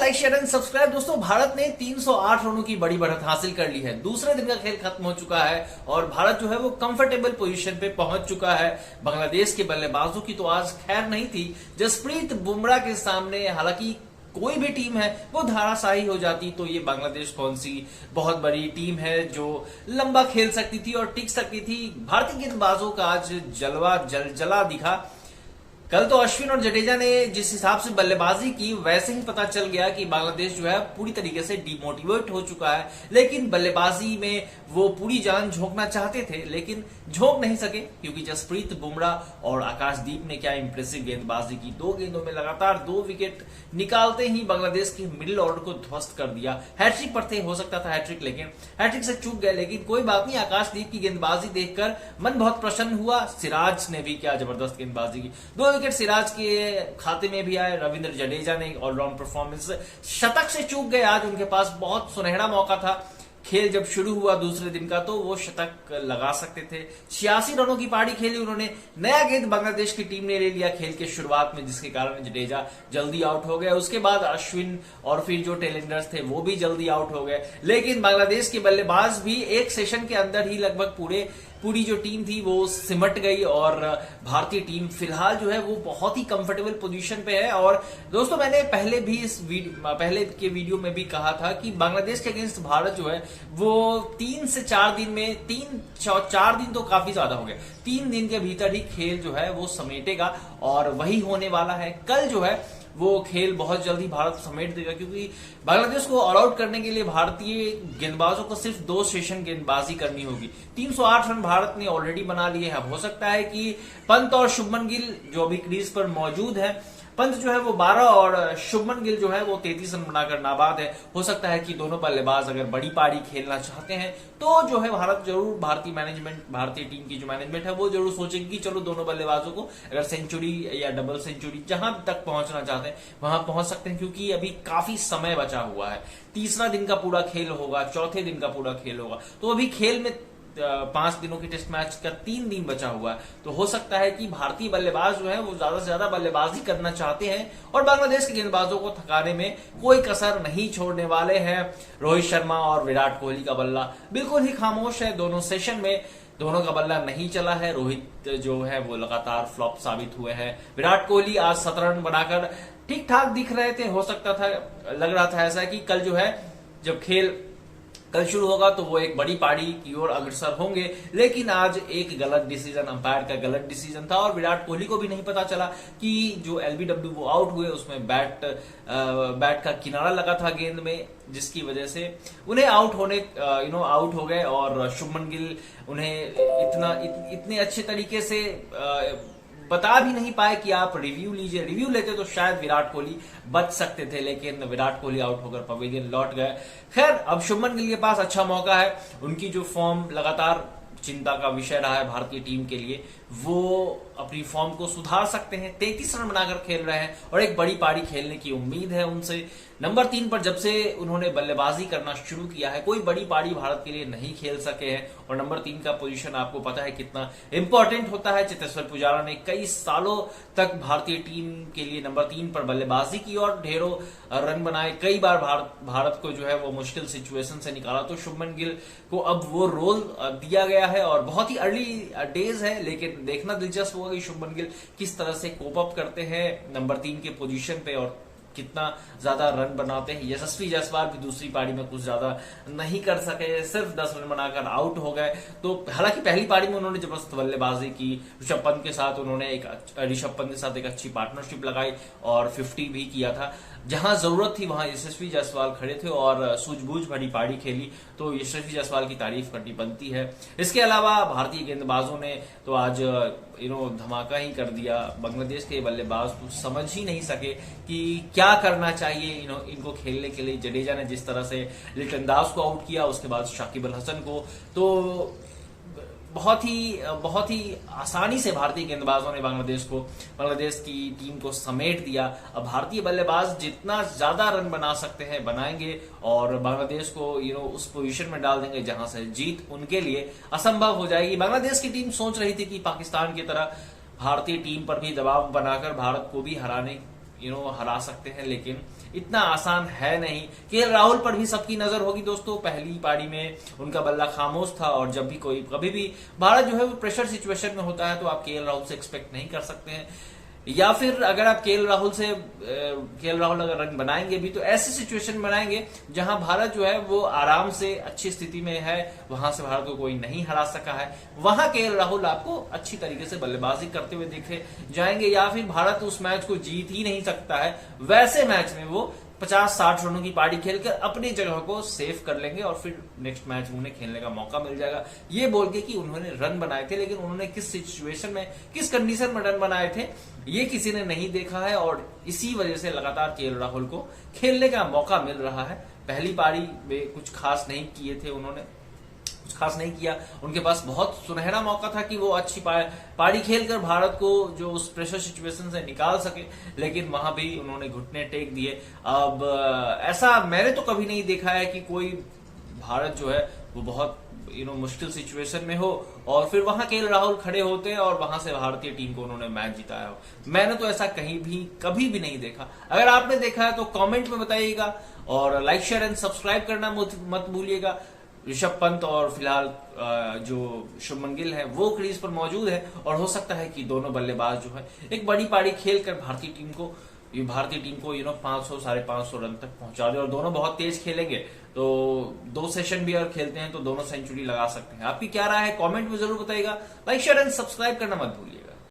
Like share and subscribe. दोस्तों, भारत ने 308 रनों की बड़ी बढ़त हासिल कर ली है। दूसरे दिन का खेल खत्म हो चुका है और भारत जो है वो कंफर्टेबल पोजीशन पे पहुंच चुका है। बांग्लादेश के बल्लेबाजों की तो आज खैर नहीं थी। जसप्रीत बुमराह के सामने हालांकि कोई भी टीम है वो धाराशाही हो जाती, तो ये बांग्लादेश कौन सी बहुत बड़ी टीम है जो लंबा खेल सकती थी और टिक सकती थी। भारतीय गेंदबाजों का आज जलवा जला दिखा। कल तो अश्विन और जडेजा ने जिस हिसाब से बल्लेबाजी की, वैसे ही पता चल गया कि बांग्लादेश जो है पूरी तरीके से डिमोटिवेट हो चुका है। लेकिन बल्लेबाजी में वो पूरी जान झोंकना चाहते थे लेकिन झोंक नहीं सके, क्योंकि जसप्रीत बुमराह और आकाशदीप ने क्या इंप्रेसिव गेंदबाजी की। 2 गेंदों में लगातार 2 विकेट निकालते ही बांग्लादेश के मिडिल ऑर्डर को ध्वस्त कर दिया। हैट्रिक पर थे, हो सकता था हैट्रिक, लेकिन हैट्रिक से चूक गए। लेकिन कोई बात नहीं, आकाशदीप की गेंदबाजी देखकर मन बहुत प्रसन्न हुआ। सिराज ने भी क्या जबरदस्त गेंदबाजी की। 2 विकेट सिराज के खाते में भी आए। रविंद्र जडेजा ने ऑलराउंड परफॉर्मेंस, शतक से चूक गए। आज उनके पास बहुत सुनहरा मौका था। खेल जब शुरू हुआ दूसरे दिन का तो वो शतक लगा सकते थे। 86 रनों की पारी खेली उन्होंने। नया गेंद बांग्लादेश की टीम ने ले लिया खेल के शुरुआत में, जिसके कारण जडेजा जल्दी आउट हो गए। उसके बाद अश्विन और फिर जो टेलेंडर्स थे वो भी जल्दी आउट हो गए। लेकिन बांग्लादेश के बल्लेबाज भी एक सेशन के अंदर ही लगभग पूरी जो टीम थी वो सिमट गई और भारतीय टीम फिलहाल जो है वो बहुत ही कंफर्टेबल पोजीशन पे है। और दोस्तों, मैंने पहले के वीडियो में भी कहा था कि बांग्लादेश के अगेंस्ट भारत जो है वो 3 से 4 दिन में 4 दिन तो काफी ज्यादा हो गए, 3 दिन के भीतर ही खेल जो है वो समेटेगा और वही होने वाला है। कल जो है वो खेल बहुत जल्दी भारत समेट देगा, क्योंकि बांग्लादेश को ऑल आउट करने के लिए भारतीय गेंदबाजों को सिर्फ 2 सेशन गेंदबाजी करनी होगी। 308 रन भारत ने ऑलरेडी बना लिए हैं। हो सकता है कि पंत और शुभमन गिल जो अभी क्रीज पर मौजूद है, पंत जो है वो 12 और शुभमन गिल जो है वो 33 रन बनाकर नाबाद है। हो सकता है कि दोनों बल्लेबाज अगर बड़ी पारी खेलना चाहते हैं तो जो है भारत जरूर, भारतीय टीम की जो मैनेजमेंट है वो जरूर सोचेगी कि चलो दोनों बल्लेबाजों को अगर सेंचुरी या डबल सेंचुरी जहां तक पहुंचना चाहते हैं वहां पहुंच सकते हैं, क्योंकि अभी काफी समय बचा हुआ है। तीसरा दिन का पूरा खेल होगा, चौथे दिन का पूरा खेल होगा, तो अभी खेल में 5 दिनों की टेस्ट मैच का 3 दिन बचा हुआ है। तो हो सकता है कि भारतीय बल्लेबाज जो है वो ज्यादा से ज्यादा बल्लेबाजी करना चाहते हैं और बांग्लादेश के गेंदबाजों को थकाने में कोई कसर नहीं छोड़ने वाले हैं। रोहित शर्मा और विराट कोहली का बल्ला बिल्कुल ही खामोश है। दोनों सेशन में दोनों का बल्ला नहीं चला है। रोहित जो है वो लगातार फ्लॉप साबित हुए हैं। विराट कोहली आज 17 रन बनाकर ठीक ठाक दिख रहे थे। हो सकता था, लग रहा था ऐसा कि कल जो है जब खेल कल शुरू होगा तो वो एक बड़ी पारी की ओर अग्रसर होंगे, लेकिन आज एक गलत डिसीजन, अंपायर का गलत डिसीजन था और विराट कोहली को भी नहीं पता चला कि जो एलबीडब्ल्यू वो आउट हुए उसमें बैट का किनारा लगा था गेंद में, जिसकी वजह से उन्हें आउट हो गए। और शुभमन गिल उन्हें इतने अच्छे तरीके से बता भी नहीं पाए कि आप रिव्यू लीजिए। रिव्यू लेते तो शायद विराट कोहली बच सकते थे, लेकिन विराट कोहली आउट होकर पवेलियन लौट गए। खैर, अब शुभमन गिल के पास अच्छा मौका है। उनकी जो फॉर्म लगातार चिंता का विषय रहा है भारतीय टीम के लिए, वो अपनी फॉर्म को सुधार सकते हैं। 33 रन बनाकर खेल रहे हैं और एक बड़ी पारी खेलने की उम्मीद है उनसे। नंबर 3 पर जब से उन्होंने बल्लेबाजी करना शुरू किया है कोई बड़ी पारी भारत के लिए नहीं खेल सके हैं और नंबर 3 का पोजीशन आपको पता है कितना इंपॉर्टेंट होता है। चेतेश्वर पुजारा ने कई सालों तक भारतीय टीम के लिए नंबर 3 पर बल्लेबाजी की और ढेरों रन बनाए। कई बार भारत को जो है वो मुश्किल सिचुएशन से निकाला। तो शुभमन गिल को अब वो रोल दिया गया है और बहुत ही अर्ली डेज है, लेकिन देखना दिलचस्प होगा कि शुभमन गिल किस तरह से कोप अप करते हैं नंबर 3 के पोजीशन पे और कितना ज्यादा रन बनाते हैं। यशस्वी जायसवाल भी दूसरी पारी में कुछ ज्यादा नहीं कर सके, सिर्फ 10 रन बनाकर आउट हो गए। तो हालांकि पहली पारी में उन्होंने जबरदस्त बल्लेबाजी की। ऋषभ पंत के साथ एक अच्छी पार्टनरशिप लगाई और 50 भी किया था। जहां जरूरत थी वहां यशस्वी जायसवाल खड़े थे और सूझबूझ भरी पारी खेली, तो यशस्वी जायसवाल की तारीफ करनी बनती है। इसके अलावा भारतीय गेंदबाजों ने तो आज धमाका ही कर दिया। बांग्लादेश के बल्लेबाज तो समझ ही नहीं सके कि क्या करना चाहिए इनको खेलने के लिए। जडेजा ने जिस तरह से लिटन दास को आउट किया, उसके बाद शाकिब अल हसन को, तो बहुत ही आसानी से भारतीय गेंदबाजों ने बांग्लादेश की टीम को समेट दिया। अब भारतीय बल्लेबाज जितना ज्यादा रन बना सकते हैं बनाएंगे और बांग्लादेश को उस पोजीशन में डाल देंगे जहां से जीत उनके लिए असंभव हो जाएगी। बांग्लादेश की टीम सोच रही थी कि पाकिस्तान की तरह भारतीय टीम पर भी दबाव बनाकर भारत को भी हरा सकते हैं, लेकिन इतना आसान है नहीं। केएल राहुल पर भी सबकी नजर होगी दोस्तों। पहली पारी में उनका बल्ला खामोश था और जब भी कोई कभी भी भारत जो है वो प्रेशर सिचुएशन में होता है तो आप केएल राहुल से एक्सपेक्ट नहीं कर सकते हैं। या फिर अगर आप केएल राहुल अगर रन बनाएंगे भी तो ऐसी सिचुएशन बनाएंगे जहां भारत जो है वो आराम से अच्छी स्थिति में है, वहां से भारत को कोई नहीं हरा सका है, वहां केएल राहुल आपको अच्छी तरीके से बल्लेबाजी करते हुए देखे जाएंगे। या फिर भारत उस मैच को जीत ही नहीं सकता है, वैसे मैच में वो 50-60 रनों की पारी खेलकर अपनी जगह को सेव कर लेंगे और फिर नेक्स्ट मैच उन्हें खेलने का मौका मिल जाएगा। ये बोल के कि उन्होंने रन बनाए थे, लेकिन उन्होंने किस सिचुएशन में, किस कंडीशन में रन बनाए थे ये किसी ने नहीं देखा है और इसी वजह से लगातार केएल राहुल को खेलने का मौका मिल रहा है। पहली पारी में कुछ खास नहीं किए थे उन्होंने, कुछ खास नहीं किया। उनके पास बहुत सुनहरा मौका था कि वो अच्छी पारी खेलकर भारत को जो उस प्रेशर सिचुएशन से निकाल सके, लेकिन वहां भी उन्होंने घुटने टेक दिए। अब ऐसा मैंने तो कभी नहीं देखा है कि कोई भारत जो है वो बहुत मुश्किल सिचुएशन में हो और फिर वहां केएल राहुल खड़े होते हैं और वहां से भारतीय टीम को उन्होंने मैच जिताया हो। मैंने तो ऐसा कहीं भी कभी भी नहीं देखा। अगर आपने देखा है तो कमेंट में बताइएगा और लाइक शेयर एंड सब्सक्राइब करना मत भूलिएगा। ऋषभ पंत और फिलहाल जो शुभमन गिल है वो क्रीज पर मौजूद है और हो सकता है कि दोनों बल्लेबाज जो है एक बड़ी पारी खेलकर भारतीय टीम को 500-550 रन तक पहुंचा दे और दोनों बहुत तेज खेलेंगे तो 2 सेशन भी अगर खेलते हैं तो दोनों सेंचुरी लगा सकते हैं। आपकी क्या राय है कमेंट में जरूर बताइएगा। लाइक शेयर एंड सब्सक्राइब करना मत भूलिए।